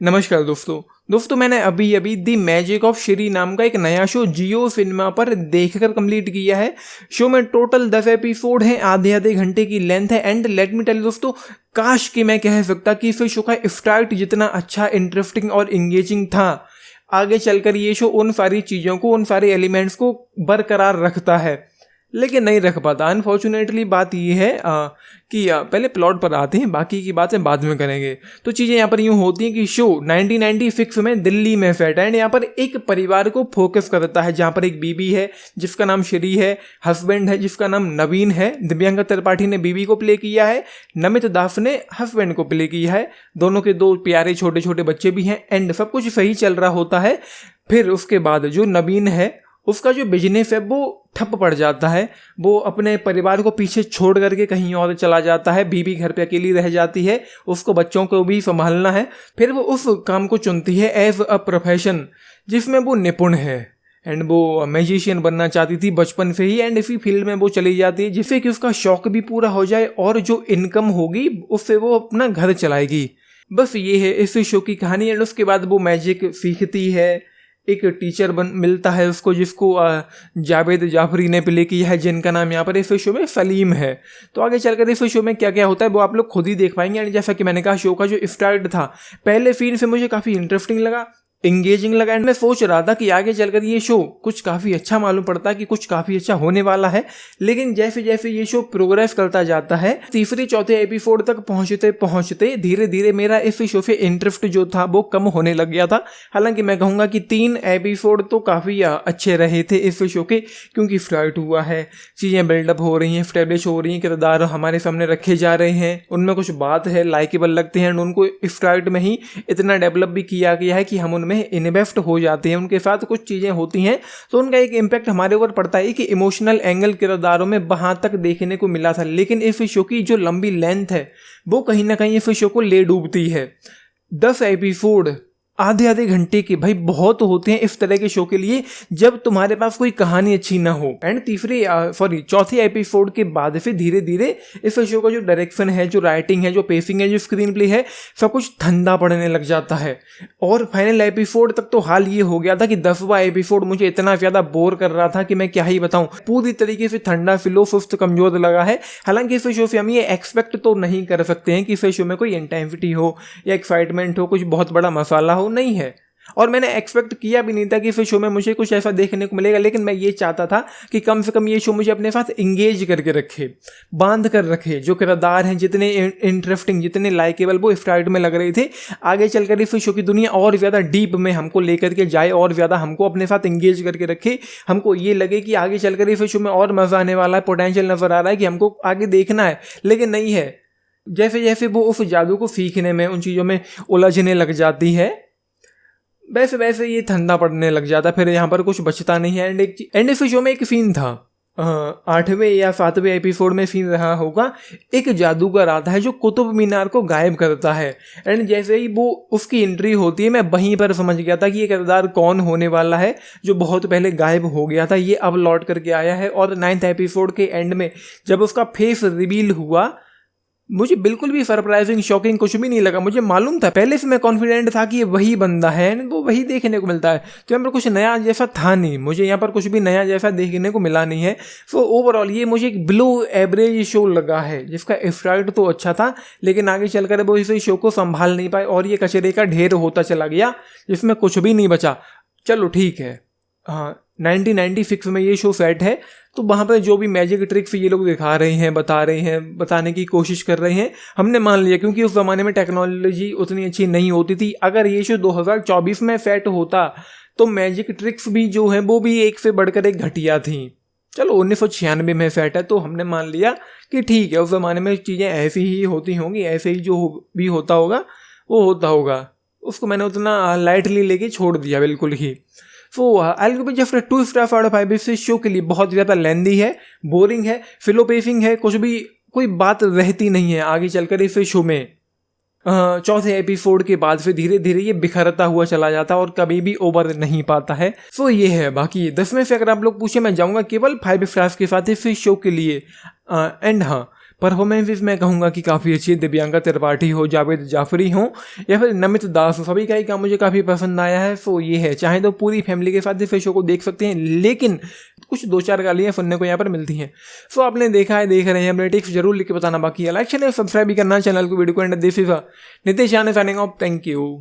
नमस्कार दोस्तों मैंने अभी अभी दी मैजिक ऑफ श्री नाम का एक नया शो जियो सिनेमा पर देखकर कंप्लीट किया है। शो में टोटल 10 एपिसोड हैं, आधे आधे घंटे की लेंथ है। एंड लेट मी टेल दोस्तों, काश कि मैं कह सकता कि इस शो का स्टार्ट जितना अच्छा, इंटरेस्टिंग और इंगेजिंग था, आगे चलकर ये शो उन सारी चीज़ों को, उन सारे एलिमेंट्स को बरकरार रखता है, लेकिन नहीं रख पाता। अनफॉर्चुनेटली बात ये है कि पहले प्लॉट पर आते हैं, बाकी की बातें बाद में करेंगे। तो चीज़ें यहाँ पर यूँ होती हैं कि शो 1996 में दिल्ली में सेट है एंड यहाँ पर एक परिवार को फोकस करता है, जहाँ पर एक बीबी है जिसका नाम श्री है, हस्बैंड है जिसका नाम नवीन है, दिव्यांका त्रिपाठी ने बीबी को प्ले किया है, नमित दास ने हस्बैंड को प्ले किया है। दोनों के दो प्यारे छोटे छोटे बच्चे भी हैं एंड सब कुछ सही चल रहा होता है। फिर उसके बाद जो नवीन है, उसका जो बिजनेस है वो ठप पड़ जाता है। वो अपने परिवार को पीछे छोड़ करके कहीं और चला जाता है, बीबी घर पे अकेली रह जाती है, उसको बच्चों को भी संभालना है। फिर वो उस काम को चुनती है एज अ प्रोफेशन जिसमें वो निपुण है एंड वो मैजिशियन बनना चाहती थी बचपन से ही। एंड इसी फील्ड में वो चली जाती है जिससे कि उसका शौक भी पूरा हो जाए और जो इनकम होगी उससे वो अपना घर चलाएगी। बस ये है इस शो की कहानी। एंड उसके बाद वो मैजिक सीखती है, एक टीचर मिलता है उसको, जिसको जावेद जाफरी ने प्ले किया है, जिनका नाम यहाँ पर इस शो में सलीम है। तो आगे चलकर इस शो में क्या क्या होता है वो आप लोग खुद ही देख पाएंगे। एंड जैसा कि मैंने कहा, शो का जो स्टार्ट था पहले सीन से मुझे काफ़ी इंटरेस्टिंग लगा, इंगेजिंग लगा। एंड मैं सोच रहा था कि आगे चलकर ये शो कुछ काफ़ी अच्छा मालूम पड़ता है कि कुछ काफ़ी अच्छा होने वाला है। लेकिन जैसे जैसे ये शो प्रोग्रेस करता जाता है, तीसरे चौथे एपिसोड तक पहुंचते पहुंचते धीरे धीरे मेरा इस शो से इंटरेस्ट जो था वो कम होने लग गया था। हालांकि मैं कहूँगा कि 3 एपिसोड तो काफ़ी अच्छे रहे थे इस शो के, क्योंकि स्टार्ट हुआ है, चीज़ें बिल्डअप हो रही हैं, स्टैब्लिश हो रही हैं, किरदार हमारे सामने रखे जा रहे हैं, उनमें कुछ बात है, लाइकेबल लगते हैं। उनको स्टार्ट में ही इतना डेवलप भी किया गया है कि हम उनमें इन्वेस्ट हो जाते हैं। उनके साथ कुछ चीज़ें होती हैं तो उनका एक इम्पैक्ट हमारे ऊपर पड़ता है कि इमोशनल एंगल किरदारों में वहाँ तक देखने को मिला था। लेकिन इस शो की जो लंबी लेंथ है वो कहीं ना कहीं इस शो को ले डूबती है। 10 एपिसोड आधे आधे घंटे के भाई बहुत होते हैं इस तरह के शो के लिए जब तुम्हारे पास कोई कहानी अच्छी ना हो। एंड चौथे एपिसोड के बाद फिर धीरे धीरे इस शो का जो डायरेक्शन है, जो राइटिंग है, जो पेसिंग है, जो स्क्रीन प्ले है, सब कुछ ठंडा पड़ने लग जाता है। और फाइनल एपिसोड तक तो हाल ये हो गया था कि 10वां एपिसोड मुझे इतना ज़्यादा बोर कर रहा था कि मैं क्या ही बताऊँ। पूरी तरीके से ठंडा, फिलोसोफ्ट, कमजोर लगा है। हालांकि इस शो से हम ये एक्सपेक्ट तो नहीं कर सकते हैं कि इस शो में कोई इंटेंसिटी हो या एक्साइटमेंट हो, कुछ बहुत बड़ा मसाला हो, नहीं है। और मैंने एक्सपेक्ट किया भी नहीं था कि इस शो में मुझे कुछ ऐसा देखने को मिलेगा। लेकिन मैं ये चाहता था कि कम से कम ये शो मुझे अपने साथ इंगेज करके रखे, बांध कर रखे। जो किरदार हैं जितने इंटरेस्टिंग, जितने लाइकेबल वो स्टार्ट में लग रहे थे, आगे चलकर इस शो की दुनिया और ज़्यादा डीप में हमको लेकर के जाए और ज़्यादा हमको अपने साथ इंगेज करके रखे। हमको ये लगे कि आगे चलकर इस शो में और मज़ा आने वाला है, पोटेंशियल नज़र आ रहा है कि हमको आगे देखना है। लेकिन नहीं है। जैसे जैसे वो उस जादू को सीखने में, उन चीज़ों में उलझने लग जाती है, वैसे वैसे ये ठंडा पड़ने लग जाता। फिर यहाँ पर कुछ बचता नहीं है। एंड इस शो में एक सीन था, 8वें या 7वें एपिसोड में सीन रहा होगा, एक जादूगर आता है जो कुतुब मीनार को गायब करता है। एंड जैसे ही वो उसकी एंट्री होती है, मैं वहीं पर समझ गया था कि ये किरदार कौन होने वाला है जो बहुत पहले गायब हो गया था, ये अब लौट करके आया है। और 9th एपिसोड के एंड में जब उसका फेस रिवील हुआ, मुझे बिल्कुल भी सरप्राइजिंग, शॉकिंग कुछ भी नहीं लगा। मुझे मालूम था, पहले से मैं कॉन्फिडेंट था कि ये वही बंदा है, वो वही देखने को मिलता है। तो यहाँ पर कुछ नया जैसा था नहीं, मुझे यहाँ पर कुछ भी नया जैसा देखने को मिला नहीं है। सो ओवरऑल ये मुझे एक बिलो एवरेज शो लगा है, जिसका स्टार्ट तो अच्छा था लेकिन आगे चलकर वो इस शो को संभाल नहीं पाए और ये कचरे का ढेर होता चला गया जिसमें कुछ भी नहीं बचा। चलो ठीक है, हाँ 1996 में ये शो सेट है, तो वहाँ पर जो भी मैजिक ट्रिक्स ये लोग दिखा रहे हैं, बता रहे हैं, बताने की कोशिश कर रहे हैं, हमने मान लिया, क्योंकि उस ज़माने में टेक्नोलॉजी उतनी अच्छी नहीं होती थी। अगर ये शो 2024 में सेट होता तो मैजिक ट्रिक्स भी जो है वो भी एक से बढ़कर एक घटिया थी। चलो 1996 में सेट है तो हमने मान लिया कि ठीक है, उस ज़माने में चीज़ें ऐसी ही होती होंगी, ऐसे ही जो भी होता होगा वो होता होगा। उसको मैंने उतना लाइटली लेके छोड़ दिया बिल्कुल ही। So I will give just 2 star out of 5। इस शो के लिए बहुत ज़्यादा लेंदी है, बोरिंग है, फिलो पेसिंग है, कुछ भी कोई बात रहती नहीं है आगे चलकर इस शो में। चौथे एपिसोड के बाद फिर धीरे धीरे ये बिखरता हुआ चला जाता है और कभी भी ओवर नहीं पाता है। सो ये है। बाकी 10 में से अगर आप लोग पूछे, मैं जाऊँगा केवल 5 स्टार्स के साथ इस शो के लिए। एंड हाँ, परफॉर्मेंसेस मैं कहूँगा कि काफ़ी अच्छी है। दिव्यांका त्रिपाठी हो, जावेद जाफरी हो या फिर नमित दास हो, सभी का ही काम मुझे काफ़ी पसंद आया है। सो ये है, चाहे तो पूरी फैमिली के साथ इस शो को देख सकते हैं, लेकिन कुछ 2-4 गालियाँ सुनने को यहाँ पर मिलती हैं। सो आपने देखा है, देख रहे हैं, अपने टिप्स जरूर लिख के बताना। बाकी लाइक चैनल सब्सक्राइब भी करना चैनल को, वीडियो को एंड दिस इज नितेश यानी साइनिंग ऑफ। Thank you.